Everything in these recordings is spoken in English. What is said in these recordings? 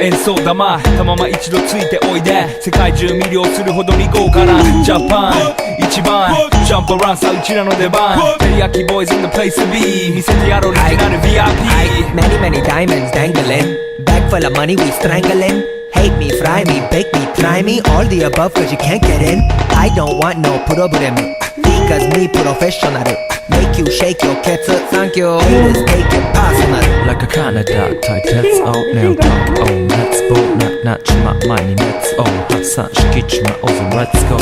演奏玉たまま一度ついておいで世界中魅了するほどに豪華なジャパン一番ジャンプアランさあうちらの出番テリヤキボーイズ in the place to be 見せてやろうオリジナル VIP Many many diamonds dangling Bag full of money we strangling Hate me, fry me, bake me, try me All the above cause you can't get in I don't want no problem Because me professional Make you shake your cats Thank you Haters take it personal Like a Canada type that's all nailed up Oh let's go not 치마 많이 let's all 확산시키지마 also let's go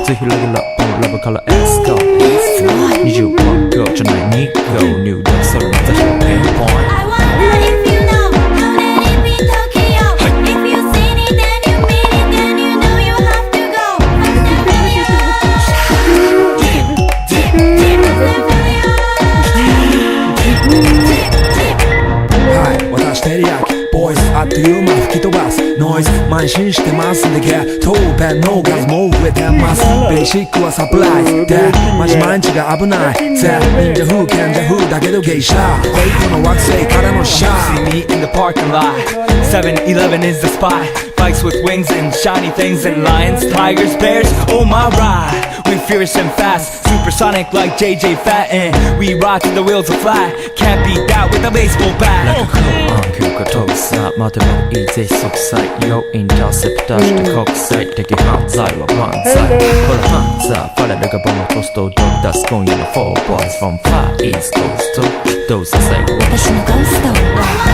to heal level up on level color let's go you want go tonight need go new dance so that's your main point I wonder if you know that it be Tokyo If you seen it then you mean it then you know you have to goはい私テリヤキボイスあっという間吹き飛ばすノイズ慢心してますんでゲットペンの数も増えてますベーシックはサプライズでマジ毎日が危ないぜ忍者風賢者風だけどゲイシャフェイクの惑星からのシャ See me in the parking lot 7-Eleven is the spot Bikes with wings and shiny things and lions, tigers, bears, oh my ride We fierce and fast, supersonic like JJ Fatten We ride till the wheels are flat Can't beat that with a baseball bat Like a cool 안교가 도사 마대방 이제 속사이 Yo interceptorして国際的犯罪は万歳これ犯罪ファレルがボムトストをドッ出す今夜の4 boys from far east coast どうさせ私のゴースト